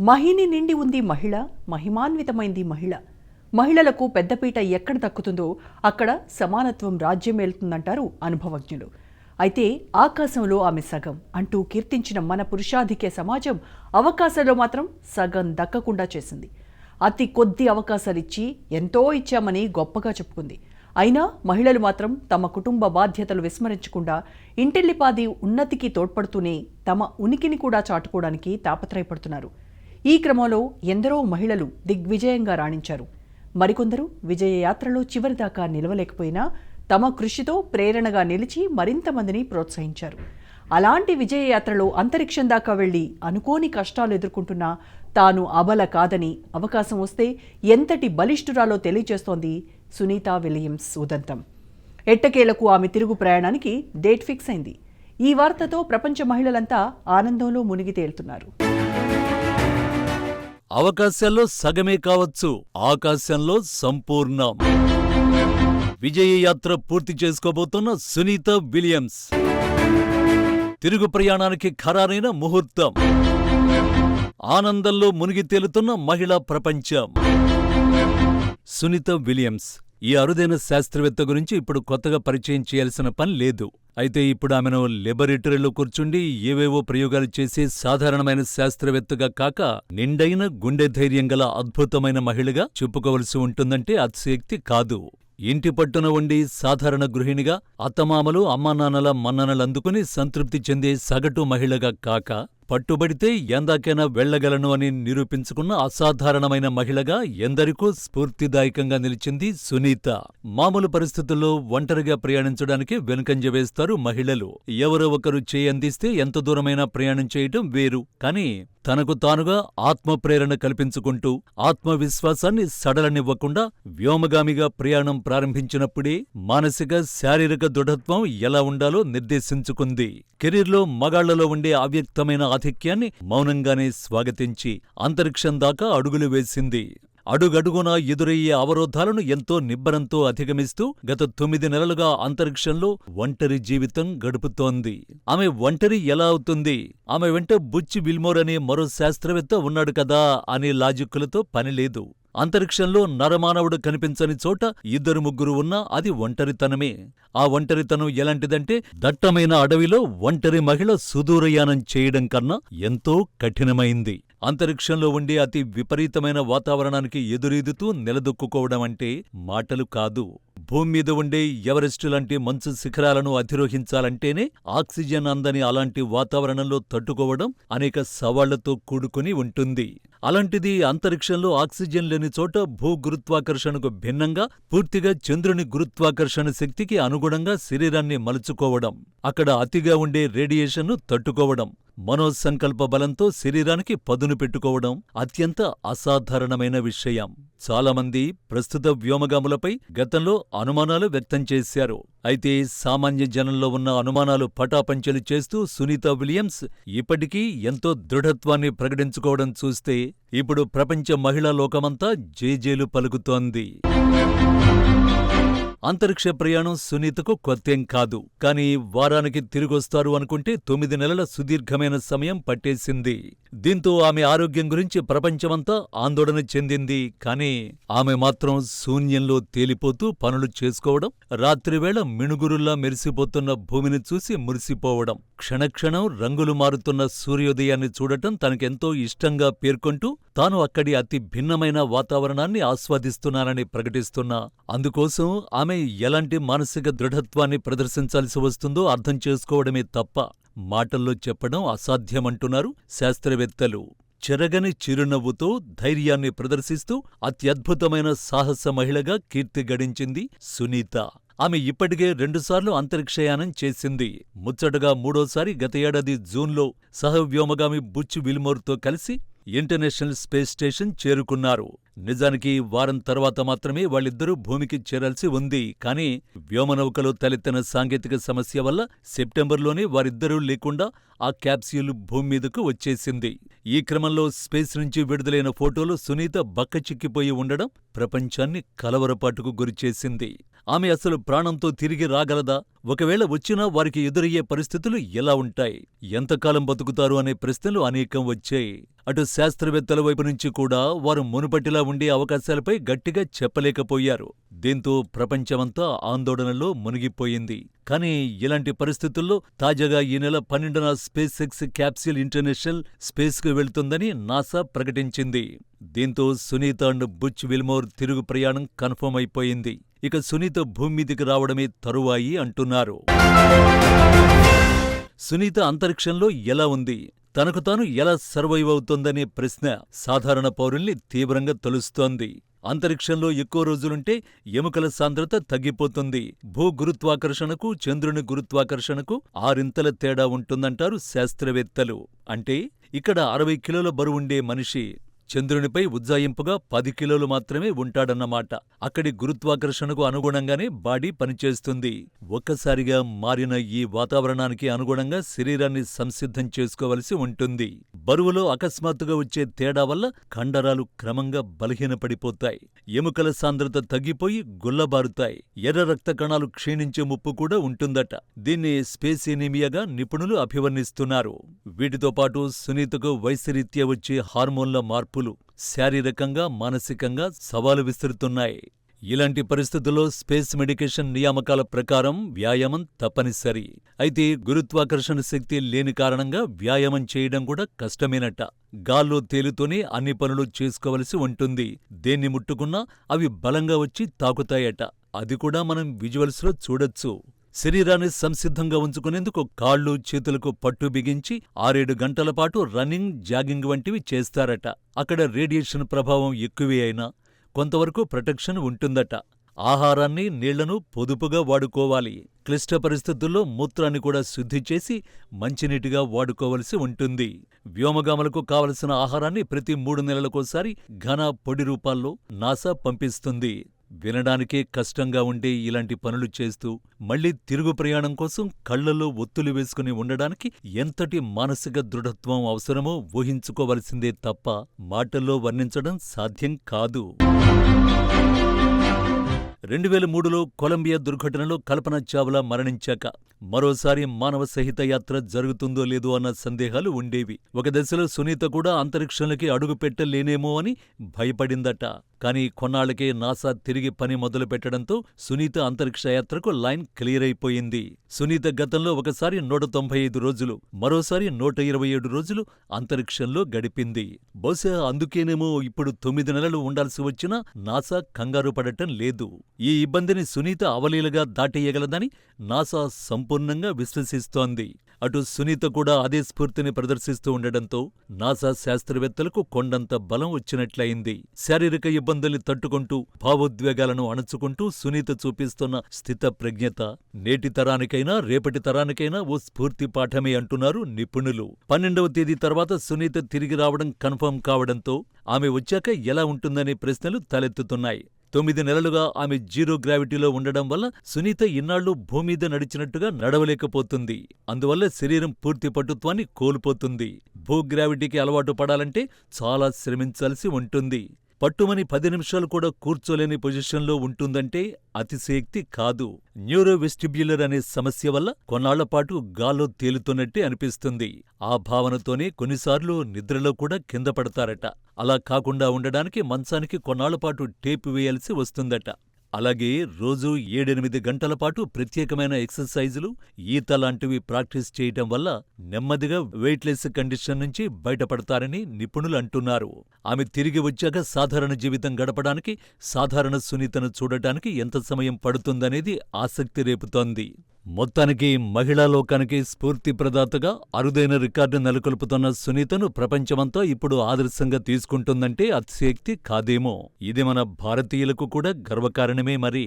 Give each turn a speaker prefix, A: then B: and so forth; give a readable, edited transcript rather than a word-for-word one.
A: మహిని నిండి ఉంది మహిళ, మహిమాన్వితమైంది మహిళ. మహిళలకు పెద్దపీట ఎక్కడ దక్కుతుందో అక్కడ సమానత్వం రాజ్యమేలుతుందంటారు అనుభవజ్ఞులు. అయితే ఆకాశంలో ఆమె సగం అంటూ కీర్తించిన మన పురుషాధిక్య సమాజం అవకాశాల్లో మాత్రం సగం దక్కకుండా చేసింది. అతి కొద్ది అవకాశాలిచ్చి ఎంతో ఇచ్చామని గొప్పగా చెప్పుకుంది. అయినా మహిళలు మాత్రం తమ కుటుంబ బాధ్యతలు విస్మరించకుండా ఇంటిల్లిపాది ఉన్నతికి తోడ్పడుతూనే తమ ఉనికిని కూడా చాటుకోవడానికి తాపత్రయపడుతున్నారు. ఈ క్రమంలో ఎందరో మహిళలు దిగ్విజయంగా రాణించారు. మరికొందరు విజయయాత్రలో చివరిదాకా నిలవలేకపోయినా తమ కృషితో ప్రేరణగా నిలిచి మరింత మందిని ప్రోత్సహించారు. అలాంటి విజయయాత్రలో అంతరిక్షం దాకా వెళ్లి అనుకోని కష్టాలు ఎదుర్కొంటున్నా తాను అబల కాదని, అవకాశం వస్తే ఎంతటి బలిష్ఠురాలో తెలియజేస్తోంది సునీతా విలియమ్స్ ఉదంతం. ఎట్టకేలకు ఆమె తిరుగు ప్రయాణానికి డేట్ ఫిక్స్ అయింది. ఈ వార్తతో ప్రపంచ మహిళలంతా ఆనందంలో మునిగి తేలుతున్నారు.
B: అవకాశాల్లో సగమే కావచ్చు, ఆకాశంలో సంపూర్ణం. విజయయాత్ర పూర్తి చేసుకోబోతున్న సునీతా విలియమ్స్ తిరుగు ప్రయాణానికి ఖరారైన ముహూర్తం. ఆనందంలో మునిగి తేలుతున్న మహిళా ప్రపంచం. సునీతా విలియమ్స్ ఈ అరుదైన శాస్త్రవేత్త గురించి ఇప్పుడు కొత్తగా పరిచయం చేయాల్సిన పని లేదు. అయితే ఇప్పుడు ఆమెను లెబొరేటరీలో కూర్చుండి ఏవేవో ప్రయోగాలు చేసే సాధారణమైన శాస్త్రవేత్తగా కాక నిండైన గుండె ధైర్యం గల అద్భుతమైన మహిళగా చెప్పుకోవలసి ఉంటుందంటే అతిశయోక్తి కాదు. ఇంటి పట్టున ఉండి సాధారణ గృహిణిగా అత్తమామలు అమ్మానాన్నల మన్ననలందుకుని సంతృప్తి చెందే సగటు మహిళగా కాక పట్టుబడితే ఎందాకైనా వెళ్లగలను అని నిరూపించుకున్న అసాధారణమైన మహిళగా ఎందరికో స్ఫూర్తిదాయకంగా నిలిచింది సునీత. మామూలు పరిస్థితుల్లో ఒంటరిగా ప్రయాణించడానికి వెనుకంజ వేస్తారు మహిళలు. ఎవరో ఒకరు చేయందిస్తే ఎంత దూరమైనా ప్రయాణం చేయటం వేరు. కానీ తనకు తానుగా ఆత్మప్రేరణ కల్పించుకుంటూ ఆత్మవిశ్వాసాన్ని సడలనివ్వకుండా వ్యోమగామిగా ప్రయాణం ప్రారంభించినప్పుడే మానసిక శారీరక దృఢత్వం ఎలా ఉండాలో నిర్దేశించుకుంది. కెరీర్లో మగాళ్లలో ఉండే అవ్యక్తమైన ఆధిక్యాన్ని మౌనంగానే స్వాగతించి అంతరిక్షం దాకా అడుగులు వేసింది. అడుగడుగునా ఎదురయ్యే అవరోధాలను ఎంతో నిబ్బరంతో అధిగమిస్తూ గత 9 నెలలుగా అంతరిక్షంలో ఒంటరి జీవితం గడుపుతోంది. ఆమె ఒంటరి ఎలా అవుతుంది? ఆమె వెంట బుచ్ విల్మోర్ అనే మరో శాస్త్రవేత్త ఉన్నాడు కదా అనే లాజిక్కులతో పనిలేదు. అంతరిక్షంలో నరమానవుడు కనిపించని చోట 2-3 ఉన్నా అది ఒంటరితనమే. ఆ ఒంటరితనం ఎలాంటిదంటే దట్టమైన అడవిలో ఒంటరి మహిళ సుదూరయానం చేయడం కన్నా ఎంతో కఠినమైంది. అంతరిక్షంలో ఉండే అతి విపరీతమైన వాతావరణానికి ఎదురీదుతూ నిలదొక్కుకోవడం అంటే మాటలు కాదు. భూమి మీద ఉండే ఎవరెస్టు లాంటి మంచు శిఖరాలను అధిరోహించాలంటేనే ఆక్సిజన్ అందని అలాంటి వాతావరణంలో తట్టుకోవడం అనేక సవాళ్లతో కూడుకుని ఉంటుంది. అలాంటిది అంతరిక్షంలో ఆక్సిజన్ లేని చోట భూగురుత్వాకర్షణకు భిన్నంగా పూర్తిగా చంద్రుని గురుత్వాకర్షణ శక్తికి అనుగుణంగా శరీరాన్ని మలుచుకోవడం, అక్కడ అతిగా ఉండే రేడియేషన్ను తట్టుకోవడం, మనోసంకల్ప బలంతో శరీరానికి పదును పెట్టుకోవడం అత్యంత అసాధారణమైన విషయం. చాలామంది ప్రస్తుత వ్యోమగాములపై గతంలో అనుమానాలు వ్యక్తం చేశారు. అయితే సామాన్య జనంలో ఉన్న అనుమానాలు పటాపంచలు చేస్తూ సునీతా విలియమ్స్ ఇప్పటికీ ఎంతో దృఢత్వాన్ని ప్రకటించుకోవడం చూస్తే ఇప్పుడు ప్రపంచ మహిళా లోకమంతా జేజేలు పలుకుతోంది. అంతరిక్ష ప్రయాణం సునీతకు కొత్తేం కాదు. కానీ వారానికి తిరిగొస్తారు అనుకుంటే 9 నెలల సుదీర్ఘమైన సమయం పట్టేసింది. దీంతో ఆమె ఆరోగ్యం గురించి ప్రపంచమంతా ఆందోళన చెందింది. కానీ ఆమె మాత్రం శూన్యంలో తేలిపోతూ పనులు చేసుకోవడం, రాత్రివేళ మిణుగురుల్లా మెరిసిపోతున్న భూమిని చూసి మురిసిపోవడం, క్షణక్షణం రంగులు మారుతున్న సూర్యోదయాన్ని చూడటం తనకెంతో ఇష్టంగా పేర్కొంటూ తాను అక్కడి అతి భిన్నమైన వాతావరణాన్ని ఆస్వాదిస్తున్నానని ప్రకటిస్తున్నా అందుకోసం ఆమె ఎలాంటి మానసిక దృఢత్వాన్ని ప్రదర్శించాల్సి వస్తుందో అర్థం చేసుకోవడమే తప్ప మాటల్లో చెప్పడం అసాధ్యమంటున్నారు శాస్త్రవేత్తలు. చెరగని చిరునవ్వుతో ధైర్యాన్ని ప్రదర్శిస్తూ అత్యద్భుతమైన సాహస మహిళగా కీర్తి గడించింది సునీత. ఆమె ఇప్పటికే 2 సార్లు అంతరిక్షయానం చేసింది. ముచ్చటగా 3వసారి గత ఏడాది జూన్లో సహవ్యోమగామి బుచ్ విల్మోర్తో కలిసి ఇంటర్నేషనల్ స్పేస్ స్టేషన్ చేరుకున్నారు. నిజానికి వారం తర్వాత మాత్రమే వాళ్ళిద్దరూ భూమికి చేరాల్సి ఉంది. కానీ వ్యోమనౌకలో తలెత్తిన సాంకేతిక సమస్య వల్ల సెప్టెంబర్లోనే వారిద్దరూ లేకుండా ఆ క్యాప్స్యూల్ భూమి మీదకు వచ్చేసింది. ఈ క్రమంలో స్పేస్ నుంచి విడుదలైన ఫోటోలో సునీత బక్కచిక్కిపోయి ఉండడం ప్రపంచాన్ని కలవరపాటుకు గురిచేసింది. ఆమె అసలు ప్రాణంతో తిరిగి రాగలదా? ఒకవేళ వచ్చినా వారికి ఎదురయ్యే పరిస్థితులు ఎలా ఉంటాయి? ఎంతకాలం బతుకుతారు అనే ప్రశ్నలు అనేకం వచ్చాయి. అటు శాస్త్రవేత్తల వైపు నుంచి కూడా వారు మునుపటిలా ఉండే అవకాశాలపై గట్టిగా చెప్పలేకపోయారు. దీంతో ప్రపంచమంతా ఆందోళనలో మునిగిపోయింది. కానీ ఇలాంటి పరిస్థితుల్లో తాజాగా ఈ నెల 12న స్పేస్ ఎక్స్ క్యాప్సూల్ ఇంటర్నేషనల్ స్పేస్కు వెళ్తుందని నాసా ప్రకటించింది. దీంతో సునీత అండ్ బుచ్ విల్మోర్ తిరుగు ప్రయాణం కన్ఫర్మ్ అయిపోయింది. ఇక సునీత భూమి మీదికి రావడమే తరువాయి అంటున్నారు. సునీత అంతరిక్షంలో ఎలా ఉంది? తనకు తాను ఎలా సర్వైవ్ అవుతోందనే ప్రశ్న సాధారణ పౌరుల్ని తీవ్రంగా తొలుస్తోంది. అంతరిక్షంలో ఎక్కువ రోజులుంటే ఎముకల సాంద్రత తగ్గిపోతుంది. భూగురుత్వాకర్షణకు, చంద్రుని గురుత్వాకర్షణకు 6 తేడా ఉంటుందంటారు శాస్త్రవేత్తలు. అంటే ఇక్కడ 60 కిలోల బరువుండే మనిషి చంద్రునిపై ఉజ్జాయింపుగా 10 కిలోలు మాత్రమే ఉంటాడన్నమాట. అక్కడి గురుత్వాకర్షణకు అనుగుణంగానే బాడీ పనిచేస్తుంది. ఒక్కసారిగా మారిన ఈ వాతావరణానికి అనుగుణంగా శరీరాన్ని సంసిద్ధం చేసుకోవలసి ఉంటుంది. బరువులో అకస్మాత్తుగా వచ్చే తేడా వల్ల కండరాలు క్రమంగా బలహీనపడిపోతాయి. ఎముకల సాంద్రత తగ్గిపోయి గుల్లబారుతాయి. ఎర్ర రక్త కణాలు క్షీణించే ముప్పు కూడా ఉంటుందట. దీన్ని స్పేస్ ఎనీమియాగా నిపుణులు అభివర్ణిస్తున్నారు. వీటితో పాటు సునీతకు వయసురీత్యా వచ్చే హార్మోన్ల మార్పులు శారీరకంగా, మానసికంగా సవాలు విసురుతున్నాయి. ఇలాంటి పరిస్థితుల్లో స్పేస్ మెడికేషన్ నియామకాల ప్రకారం వ్యాయామం తప్పనిసరి. అయితే గురుత్వాకర్షణ శక్తి లేని కారణంగా వ్యాయామం చేయడం కూడా కష్టమేనట. గాల్లో తేలుతూనే అన్ని పనులు చేసుకోవలసి ఉంటుంది. దేన్ని ముట్టుకున్నా అవి బలంగా వచ్చి తాకుతాయట. అది కూడా మనం విజువల్స్లో చూడొచ్చు. శరీరాన్ని సంసిద్ధంగా ఉంచుకునేందుకు కాళ్ళు, చేతులకు పట్టు బిగించి 6-7 గంటల పాటు రన్నింగ్, జాగింగ్ వంటివి చేస్తారట. అక్కడ రేడియేషన్ ప్రభావం ఎక్కువే అయినా కొంతవరకు ప్రొటెక్షన్ ఉంటుందట. ఆహారాన్ని, నీళ్లను పొదుపుగా వాడుకోవాలి. క్లిష్ట పరిస్థితుల్లో మూత్రాన్ని కూడా శుద్ధి చేసి మంచినీటిగా వాడుకోవలసి ఉంటుంది. వ్యోమగాములకు కావలసిన ఆహారాన్ని ప్రతి 3 నెలలకోసారి ఘన పొడి రూపాల్లో నాసా పంపిస్తుంది. వినడానికే కష్టంగా ఉండే ఇలాంటి పనులు చేస్తూ మళ్లీ తిరుగు ప్రయాణం కోసం కళ్లలో ఒత్తులు వేసుకుని ఉండడానికి ఎంతటి మానసిక దృఢత్వం అవసరమో ఊహించుకోవలసిందే తప్ప మాటల్లో వర్ణించడం సాధ్యం కాదు. 2003లో కొలంబియా దుర్ఘటనలో కల్పన చావ్లా మరణించాక మరోసారి మానవ సహిత యాత్ర జరుగుతుందో లేదో అన్న సందేహాలు ఉండేవి. ఒక దశలో సునీత కూడా అంతరిక్షంలోకి అడుగు పెట్టలేనేమో అని భయపడిందట. కానీ కొన్నాళ్లకే నాసా తిరిగి పని మొదలుపెట్టడంతో సునీత అంతరిక్ష యాత్రకు లైన్ క్లియర్ అయిపోయింది. సునీత గతంలో ఒకసారి 195 రోజులు, మరోసారి 127 రోజులు అంతరిక్షంలో గడిపింది. బహుశా అందుకేనేమో ఇప్పుడు 9 నెలలు ఉండాల్సి వచ్చినా నాసా కంగారు పడటం లేదు. ఈ ఇబ్బందిని సునీత అవలీలగా దాటేయగలదని నాసా సంపూర్ణంగా విశ్వసిస్తోంది. అటు సునీత కూడా అదే స్ఫూర్తిని ప్రదర్శిస్తూ ఉండడంతో నాసా శాస్త్రవేత్తలకు కొండంత బలం వచ్చినట్లయింది. శారీరక ఇబ్బందుల్ని తట్టుకుంటూ, భావోద్వేగాలను అణుచుకుంటూ సునీత చూపిస్తున్న స్థితప్రజ్ఞత నేటి తరానికైనా, రేపటి తరానికైనా ఓ స్ఫూర్తి పాఠమే అంటున్నారు నిపుణులు. 12వ తేదీ తర్వాత సునీత తిరిగి రావడం కన్ఫర్మ్ కావడంతో ఆమె వచ్చాక ఎలా ఉంటుందనే ప్రశ్నలు తలెత్తుతున్నాయి. 9 నెలలుగా ఆమె జీరో గ్రావిటీలో ఉండడం వల్ల సునీత ఇన్నాళ్లు భూమీద నడిచినట్టుగా నడవలేకపోతుంది. అందువల్ల శరీరం పూర్తి పటుత్వాన్ని కోల్పోతుంది. భూగ్రావిటీకి అలవాటు పడాలంటే చాలా శ్రమించాల్సి ఉంటుంది. పట్టుమని 10 నిమిషాలు కూడా కూర్చోలేని పొజిషన్లో ఉంటుందంటే అతిశయోక్తి కాదు. న్యూరోవెస్టిబ్యులర్ అనే సమస్య వల్ల కొన్నాళ్లపాటు గాల్లో తేలుతున్నట్టే అనిపిస్తుంది. ఆ భావనతోనే కొన్నిసార్లు నిద్రలో కూడా కింద పడతారట. అలా కాకుండా ఉండడానికి మంచానికి కొన్నాళ్లపాటు టేపు వేయాల్సి వస్తుందట. అలాగే రోజూ 7-8 గంటల పాటు ప్రత్యేకమైన ఎక్సర్సైజులు, ఈత లాంటివి ప్రాక్టీస్ చేయటం వల్ల నెమ్మదిగా వెయిట్లెస్ కండిషన్ నుంచి బయటపడతారని నిపుణులు అంటున్నారు. ఆమె తిరిగి వచ్చాక సాధారణ జీవితం గడపడానికి, సాధారణ సునీతను చూడటానికి ఎంత సమయం పడుతుందనేది ఆసక్తి రేపుతోంది. మొత్తానికి మహిళా లోకానికి స్ఫూర్తి ప్రదాతగా అరుదైన రికార్డు నెలకొల్పుతున్న సునీతను ప్రపంచమంతా ఇప్పుడు ఆదర్శంగా తీసుకుంటుందంటే అతిశయోక్తి కాదేమో. ఇది మన భారతీయులకు కూడా గర్వకారణమే మరి.